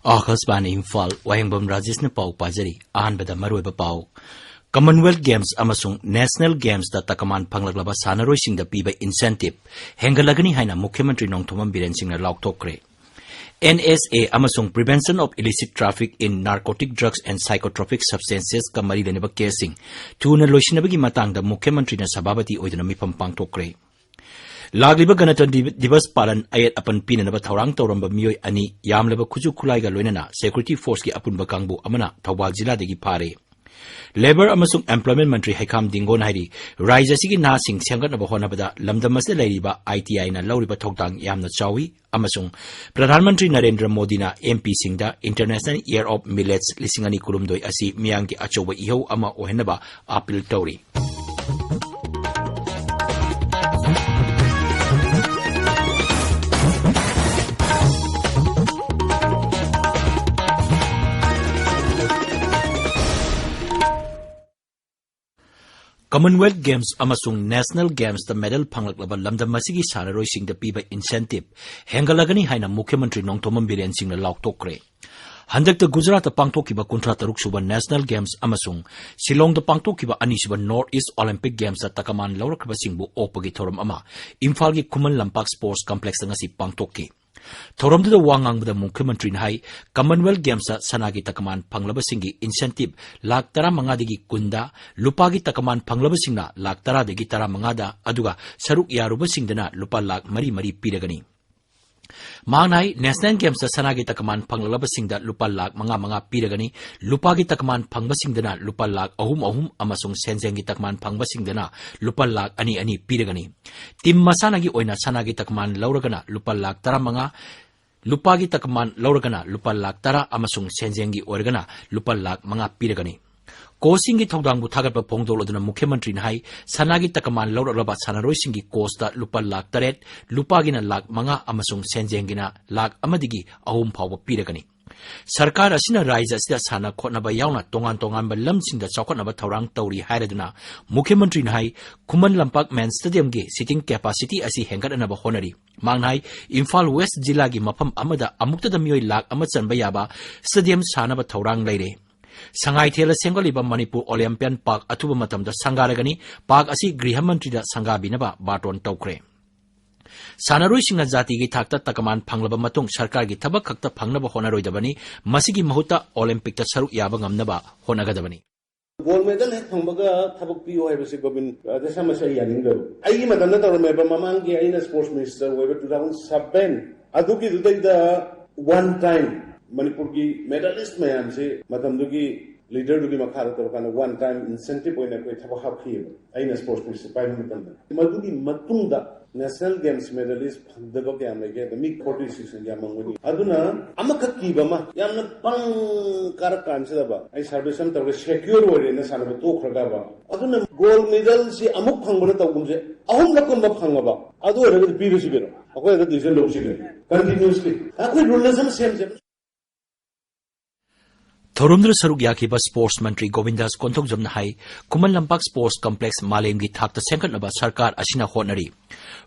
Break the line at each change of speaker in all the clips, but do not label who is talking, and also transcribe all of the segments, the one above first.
Akasbani Imphal, Wahengbam Rajesh na pau pajari, ahanbada maruiba pau. Commonwealth Games amasung National Games da takaman panglaglaba sanaroi sing da piba incentive, hengalagani haina Mukhyamantri Nongthomam Biren Singh na lauktokre. NSA amasung Prevention of Illicit Traffic in Narcotic Drugs and Psychotropic Substances ka mari leneba casing, tuna loisinabagi matang da Mukhyamantri na sababati oidana mipam pangtokre. Lagliba Ganatantri Divas Palan ayat apan pinanaba thaurang tauramba miyoi ani yamlaba khuju khulaiga loinana Security Force ki apunba kangbu amana Thawbal Jilla degi phare. Labor amasung Employment Mantri Haikam Dingon hairi Raija sigi na sing semgatnaba honabada lamdam asda leiriba ITI na lauriba thawtang yamna chawi amasung Pradhan Mantri Narendra Modi na MP singda International Year of Millets lisingani kurumdoi asi miyangki achoba ihau ama ohenaba appeal tauri. Commonwealth Games amasung National Games the medal panglaklaba lamdam masigi sanaroi sing the piba incentive hengalagani haina Mukhyamantri Nongthomam Biren Singh na lauktokre. Handak the Gujarat pangthokiba kuntra taruk suba National Games amasung Shillong the pangthokiba ani suba North East Olympic Games at takaman laurakba singbu opagi thoram ama Imphal gi Kuman Lampak Sports Complex ngasi pangthoki. Thoram the wangang the Mukhyamantri hai Commonwealth Games at sanagi takaman panglaba singi incentive lak tara mangadigi kunda lupagi takaman panglaba singna lak tara degi tara mangada aduga saruk yaruba singdana lupa lak mari piragani. Mangnai National Games sa sanagi takaman panglaba singda lupa lak manga piragani lupagi takaman pangba singdana lupa lak ahum amasung senzengi takaman pangba singdana lupa lak ani piragani. Tim masanagi oina sanagi takaman lauragana lupa lak tara manga lupagi takaman lauragana lupa lak tara amasung senzengi organa lupa lak manga piragani. Kosingi thongdangbu thagatpa phongdoloduna Mukhyamantri hai sanagi takaman lauralaba sanaroi singi costa lupa lak taret lupagina lak manga amasung senjengina lak amadigi ahum phawba piragani. Sarkar asina raija asida sana khotnaba yauna tongan ba lamsingda chawkhatnaba thawrang tauri hairaduna Mukhyamantri hai Kuman Lampak Man Stadium gi sitting capacity asi hengatanaba honari. Mangnai Imphal West Jilla gi mafam amada amuktada miyoi lak ama chanba yaba stadium sanaba thawrang leire. Sangai thela sengoliba Manipur Olympian Park atuba matamda sangaragani park asi Grihamantri da sangabinaba baton tawkre. Sanaroi singna jati gi thakta takaman phanglaba matung sarkar gi thabak khakta phangnaba honaroidabani masigi mahuta Olympic ta saruk yaba ngamnaba honagadabani.
Gold medal hek phangbaga thabak piyo haibase Gobind desamasa yaningdo ai matamda tawrmeba mamangi aina sports minister weba 2007 adugi dudaida one time Manipur ki medalist mayam se matamdugi leader dugi makhara torkana one time incentive oina koi thaba haphi aina sports minister pai matamda madugi matungda national games medalist phangdaba kyam lege the mig 46 yamangoni aduna amakak ki bama yamna pang karakan sedaba ai service tor secure ore na sanaba to khraga ba aduna gold medal si amuk phangbana tawgumse ahum lakum phangaba adu ore biru sibero akoi da decision lo sigre continuously akoi rulism same
Thorumdra saruk yakiba Sports Mantri Govindas Konthok Jamna hai Kuman Lampak Sports Complex Malemgi thakta sengkatnaba sarkar asina honari.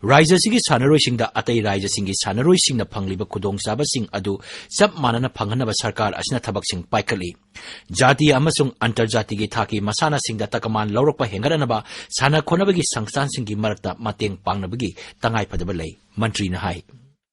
Raija sigi sanaroi singda atai raija singi sanaroi singna phangliba khudong chaba sing adu chap manana phanghanaba sarkar asina thabak sing paikali. Jati amasung antarjati gi thaki masana singda takaman laurakpa hengaranaba sana khonabagi sangsan singi marakta mateng pangnabagi tangai phadaba lei mantri na hai.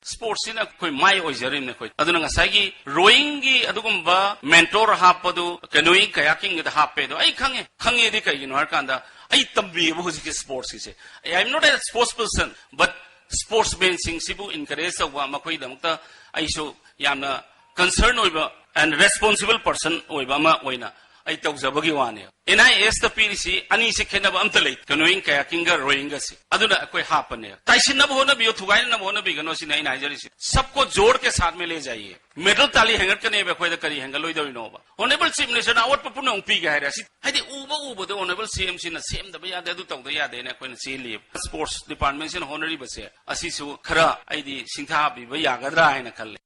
Sports in a koi mai oizarim ne koi aduna ngasagi rowing gi adugumba mentor hapadu canoeing kayaking the hapedo ai khange di kai no harkanda ai tambi bu hujiki sports ki se I am not a sports person but sports benching sibu encourage wa makoi damta ai so yamna concern oiba and responsible person oiba ma oina ai tawjabagi wane NIS the PDC ani se khenaba amta lei canoeing kayaking ga rowing ga se aduna koi hapane taisin na bhona biyo thugai na bhona bi gano si nai Nigeria se सबको जोड़ के साथ में ले जाइए medal ताली hanger कने बे खोय द करी हैंगर लोई दो नोबा ऑनरेबल चीफ मिनिस्टर आवट पपुन उंग पी गहरे सी हाइदे उबो द ऑनरेबल सीएम सी न सेम द या दु तौ द या दे ने कोइ न सी लिप स्पोर्ट्स डिपार्टमेंट से होनरी बसे असि सु खरा आइदी सिंथा बि ब यागद्रा हैन खल्ले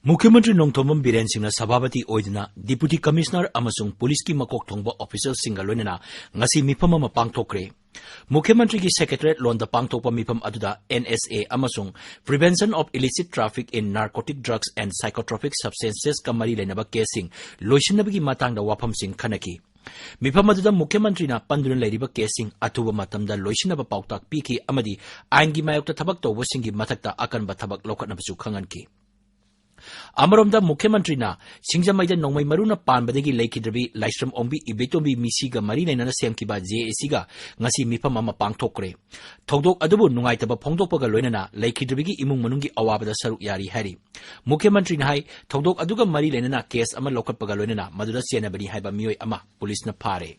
Mukhyamantri Nongthomam Biren Singna Sabhabati Oidna Deputy Commissioner amasung Police ki makok thongba official singa loinana ngasi mifam ama pangthokre. Mukhyamantri ki Secretariat londa pangthokpa mifam aduda NSA amasung Prevention of Illicit Traffic in Narcotic Drugs and Psychotropic Substances ka mari lainaba casing loisinabagi matangda wafam sing khanaki. Mifam aduda Mukhyamantri na panduna lairiba casing atuba matamda loisinaba pautak piki amadi aingi mayokta thabak tawba singi mathakta akanba thabak lokatnabasu khanganki. Amaromda Mukhyamantri na Singjamaida Nongmai Maruna Panbadagi Laikidrabi Laistram Ombi Ibetombi Misiga Marina Nana Semkiba JACga ngasi mifam ama pangthokre. Thongdok adubu nungaitaba phongdokpaga loinana Laikidrabigi imung manungi awabada saruk yari hari. Mukhyamantri na hai thongdok aduga mari lainana case ama lokatpaga loinana maduda senabani haiba miyoi ama police na phare.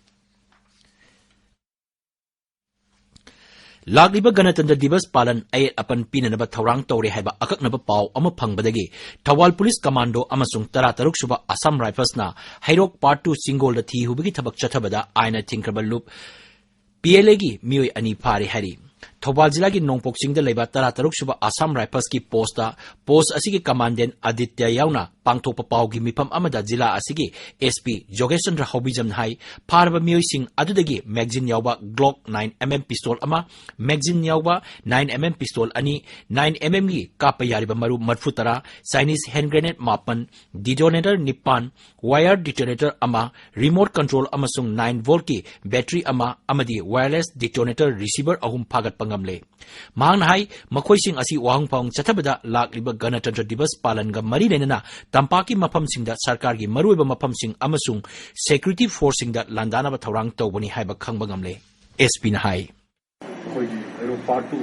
Lagliba Ganatandra Divas Palan Ayat Apan Pinanaba Taurang Tore Haiba Akaknaba Pau Ama Pangbadagi Tawal Police Commando Amasung Tarataruk Suba Assam Rifles na Hairok Part 2 Singol the Thi Hubigi Tabak Chatabada Aina Tinkrabal Loop PLAgi Miyoi Ani Pari Hari Thobal Jilagi Nongpok Singda Leba Tarataruk Suba Assam Rifles ki posta post asigi commandant Aditya Yauna Pangtokpa Paugi Mipam Amada Jila asigi SP Jogesandra Hobijam Hai Paraba Miyoi Sing Adudagi Magazine Yauba Glock 9mm pistol ama Magazine Yauba 9mm pistol ani 9mm gi Kapa Yariba Maru Marfutara Chinese hand grenade Mapan detonator Nipan wire detonator ama remote control amasung 9 volt ki battery ama amadi wireless detonator receiver ahum phagat pangamle Mang hai Makoi Sing asi Wahengbam Chatabada Lagliba Ganatantra Divas Palan ga mari lenana Tampaki mafam singda sarkar gi maruiba mafam sing amasung security force singda landana ba thorang tawbani haiba khangba ngamle SP na hai
koi ero part 2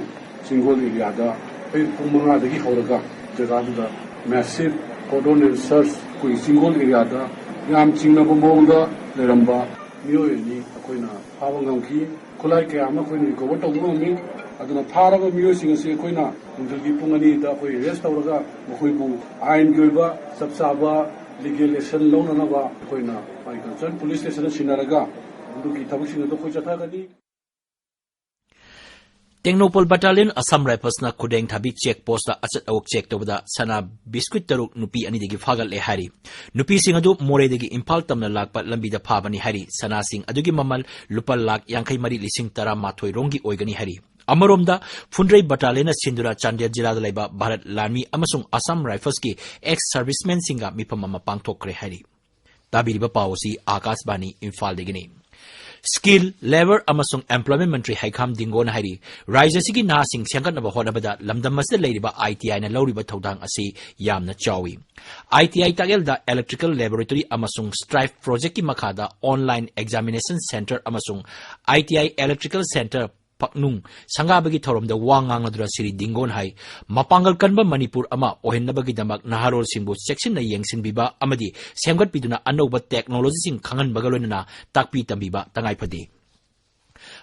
single area da pe pumanga dagi horaga jaga da massive cordon and search koi single area da yam chingna ba mongda leramba miyoy ni koina hawangam ki khulai ke ama koi ni ko tawbu mi aduna pharaba miyoy sing ase koina undagi pungani da koi rest tawraga koi bu ain gyoiba sabsaba legislation launa ba koina ai concern police station sinaraga undugi thabusing do koi chathagani
Technopol Battalion Assam Rifles na Kudeng Thabi check post da achat awak check tawda sana biscuit taruk nupi ani degi phagal le hari nupi sing adu more degi Imphal tamna lakpa lambi da phabani hari sana sing adugi mamal lupal lak yankai mari lising tara mathoi rongi oigani hari Amaromda Fundrei Battalion na Sindura Chandia Jila da laiba Bharat Army amasung Assam Rifles ki ex servicemen singa mipam ama pangthokre hari tabiriba pawsi Akashbani Imphal degini Skill, Labor amasung Employment Ministry Haikam Dingon Hari Raijasigi na sing sangkat na bahon abada lamdam masda lairiba ITI na lauriba tawdang asi yam na chawi ITI tagel da Electrical Laboratory amasung Strive Project ki makada Online Examination Center amasung ITI Electrical Center Paknung sangabagi thorom da wangang adura siri dingon hai mapangal kanba Manipur ama ohinnabagi damak naharol singbu section na yengsin biba amadi semgat piduna anoba technology sing khangan bagalona takpi tambiba tangai phadi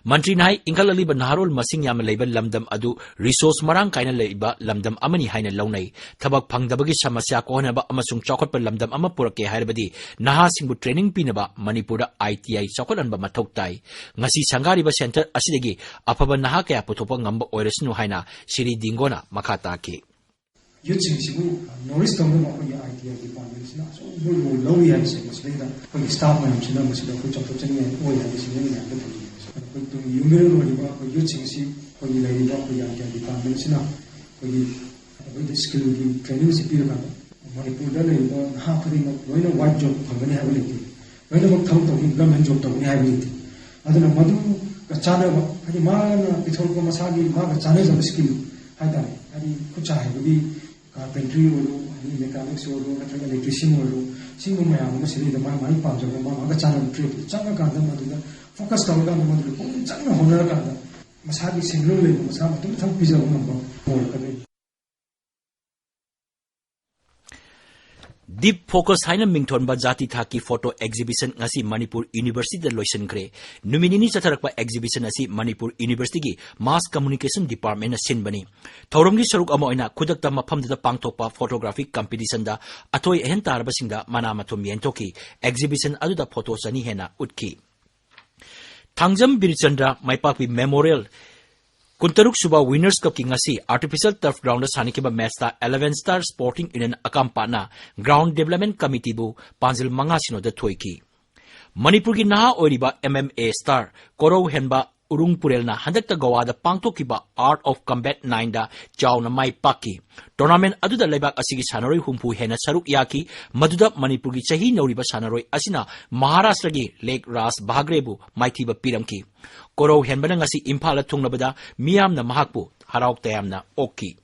Mantri nai ingkal aliba naharol masing yam leiba lamdam adu resource marang kaina leiba lamdam amani haina launai thabak phangdabagi samasya ko hanaba amasung chokot pa lamdam ama purake haibadi naha singbu training pinaba Manipura ITI chokot anba mathok tai ngasi sangari ba center asidegi afaba naha kaya putopa ngamba oirasnu haina siri dingona makata ke
Using Sibu, Norris Tomo, ITI departments, so we will know we have later when the staff members know which of the oil is in the numeral using Sib, when you lay up the ITI departments now, when the skill training is a Manipur, half of them, when a white job from an ability, when a count of implement job of ability. I don't know, Madu, Kachana, Hadiman, Pitoko Masagi, Maga Chanas of skill, Hada, Hadi Kuchai, would be. Carpentry mechanics electrician single man mostly the man part of the channel trip changa the focus down the changa honor must have single must have to pizza number
Deep Focus Haina Mington ba Jati Thaki Photo Exhibition ngasi Manipur University da loisan kre numinini chatharakpa exhibition asi Manipur University gi Mass Communication Department na sinbani thoromgi saruk ama oina khudakta mafamda pangthokpa photographic competition da athoi ehan tarba singda mana mathum yentoki exhibition aduda photos ani hena utki Thangjam Birchandra Maipakpi Memorial Kuntaruk suba Winners Cup ki ngasi artificial turf ground da sanikiba match ta 11 Star Sporting Union akampa na Ground Development Committee bu panjil manga sino da thoiki. Manipur ki naha oiriba MMA star Korou Henba Urung Purelna handakta Goa da pangthokiba Art of Combat 9 da chawna mai pakki. Tournament aduda lebak asigi sanaroi humpu hena saruk yaki maduda Manipur ki chahi nauriba sanaroi asina Maharashtra gi Lake Ras Bhagrebu maithiba piramki. Korou Henbana ngasi Imphal thungnabada miyamna mahakpu harauk tayamna okki.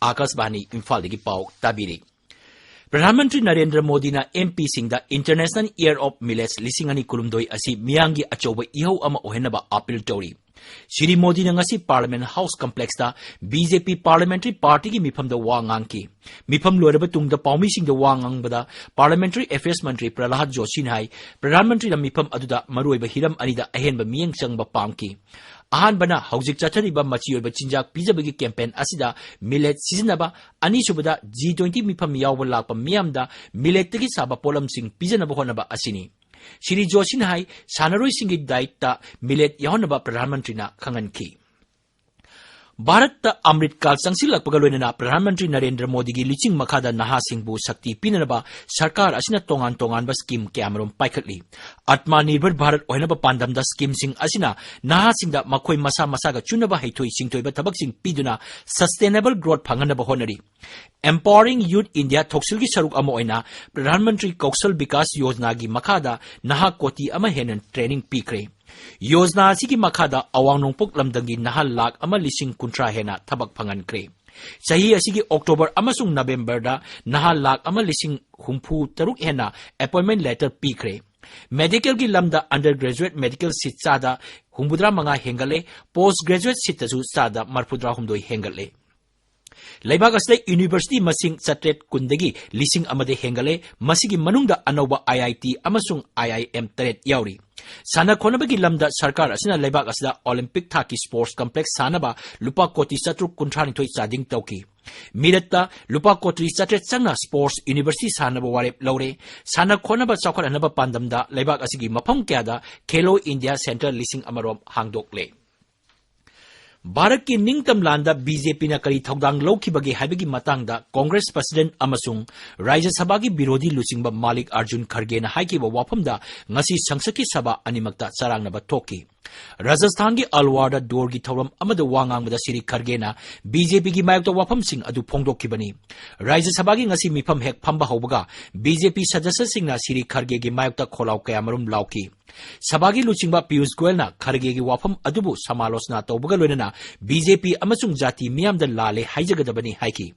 Akasbani Imphal dagi pau tabiri. Pradhanmantri Narendra Modi na MP singda International Year of Millets lisingani kulumdoi asi miyangi achoba ihau ama ohenaba appeal tori. Shri Modi na ngasi Parliament House Complex da BJP Parliamentary Party ki mifam da wangang ki. Mifam loiraba tungda paumi singda wangang bada Parliamentary Affairs Mantri Prahlad Joshi hai Pradhanmantri na mifam aduda maruiba hiram anida ahenba miyang changba pamki. Ahan bana haujik chathariba machiyoiba chinjak pijabagi campaign asida millet sizinaba ani subada G20 mifam yawba lakpa miyamda millet tagi saba polam sing pijanaba honaba asini. Shri Joshi hai sanaroi singi daita millet yahonaba Pradhanmantri na khanganki. Bharat ta Amrit Kal sangsilakpaga loinana Pradhanmantri Narendra Modi gi liching makhada naha singbu sakti pinanaba sarkar asina tongan ba scheme kyamarom paikhatli. Atma Nirbhar Bharat oinaba pandamda scheme sing asina naha singda makhoi masa ga chunaba haithoi singtoiba thabak sing piduna sustainable growth phanganaba honari. Empowering Youth India thoksilgi saruk ama oina Pradhanmantri Kaushal Vikas Yojana gi makhada naha koti ama henan training pikre. Yojana asigi makhada awang nongpok lamdangi naha lakh ama lising kuntra hena thabak phangan kre. Sahi asigi October amasung November da naha lakh ama lising humpu taruk hena appointment letter pikre. Medical ki lamda undergraduate medical seat sada humbudra manga hengale postgraduate seat tasu sada marpudra humdoi hengale. Laibag asday University masing satret kundagi lising amade hengale masigi manungda anauba IIT amasung IIM teret yauri. Sana khonabagi lamda sarkar asina laibag asda Olympic thaki sports complex sanaba lupa koti satruk kuntrani thoi chading tauki. Miratta lupa koti satret sangna sports university sanaba warep laure. Sana khonaba chawkhat anaba pandamda laibag asigi mafam kyada Khelo India Center lising amarom hangdokle. Bharat ki ningtam landa BJP na kari thogdang lawkhibagi haibagi matangda Congress President amasung Rajya Sabha gi Birodi Luchingba Malik Arjun Kharge na haikiba wafamda ngasi sangsaki sabha animakta charangnaba thoki. Rajasthan gi Alwar da Dor gi thoram amada wangangbada Siri Kharge na BJP gi mayokta wafam sing adu phongdokkibani. Rajya Sabha gi ngasi mifam hek phamba haubaga BJP sadasya singna Siri Kharge gi mayokta kholaw kayamarum lauki. Sabagi Luchingba Piyush Goyal na Kharge gi wafam adubu samalosna tawbaga loinana BJP amasung jati miyamda lale haijagadabani haiki.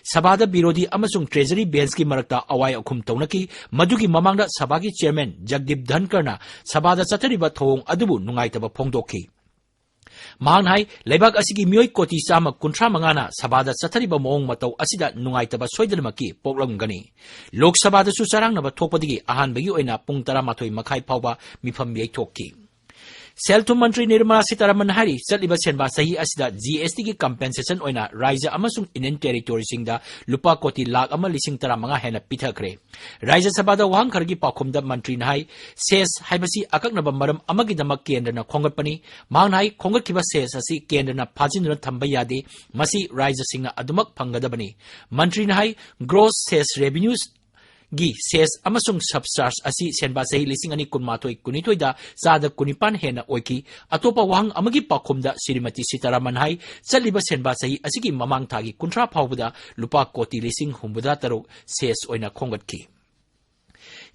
Sabada Birodi amasung Treasury Bench ki marakta awai akhum taunaki madugi mamangda Sabagi Chairman Jagdeep Dhankar na Sabada chathariba thong adubu nungaitaba phongdokhi. Mahang hai laibag asigi miyoi koti sama kuntra mangana sabada chathariba moong matau asida nungaitaba soidanamaki poklamgani. Lok Sabada su charangnaba thokpadigi ahanbagi oina pung 12 makhai phawba mifam yai thokki. Selthum Mantri Nirmala Sitaraman hari chatliba senba sahi asida GST ki compensation oina Raija amasung Indian Territory singda lupa koti lakh ama lising 15 hena pithakre. Raija Sabada wahang khargi pakhumda mantri nahai ses haibasi akaknaba maram amagi damak kendra na khongatpani mang nai khongatkiba ses asi kendra na phajinna thamba yade masi Raija singna adumak phangadabani. Mantri nahai gross ses revenues gi ses amasung subcharge asi senba sahi lising ani kunmatoi kunitoi da sada kunipan hena oiki atopa wahang amagi pakhumda Srimati Sitaraman hai chaliba senba sahi asigi mamang thagi kuntra phawbuda lupa koti lising humbuda taruk ses oina khongatki.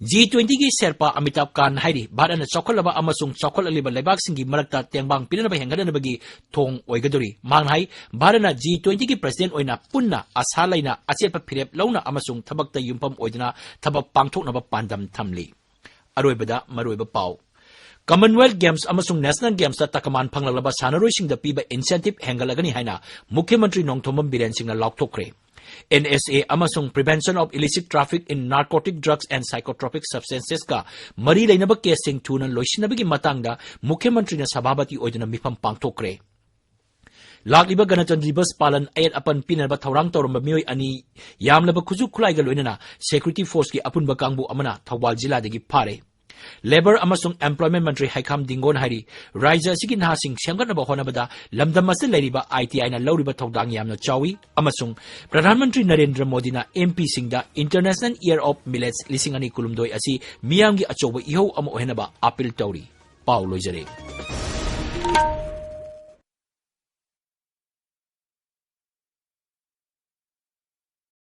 G20 gi Sherpa Amitabh Khan hairi Bharana chokholaba amasung chokholaliba leibak singi marakta tengbang pinanaba hengadanabagi thong oigadori manghai Bharana G20 gi president oina punna asalaina achepa phirep launa amasung thabakta yumpam oidana thabak pangthoknaba pandam thamli. Aroibada maroiba pau Commonwealth Games amasung National Games ta takaman phanglalaba sanaroi singda piba incentive hengalagani haina Mukhyamantri Nongthomam Biren singna laukthokre. NSA amasung Prevention of Illicit Traffic in Narcotic Drugs and Psychotropic Substances ka mari lainaba case sing thuna loisinabagi matangda Mukhyamantri na sabhabati oidana mifam pangthokre. Lakliba Ganatantra Divas Palan ayat apan pinanaba thawrang tawramba miyoi ani yamlaba khuju khulaiga loinana Security Force ki apunba kangbu amana Thawbal Jilla dagi phare. Labor amasung Employment Mantri Haikam Dingon Hari, Raja Sigin Hasing Shanganaba Honabada, Lamdamasa Ladiba ITI na Loriba Togdang Yamno Chawi, Amasung, Pradhan Mantri Narendra Modi na MP Singda International Year of Millets Lisingani Kulumdoi Asi, Miyangi Achoba Iho Amo Henaba Apil Tauri, Paulo Jare.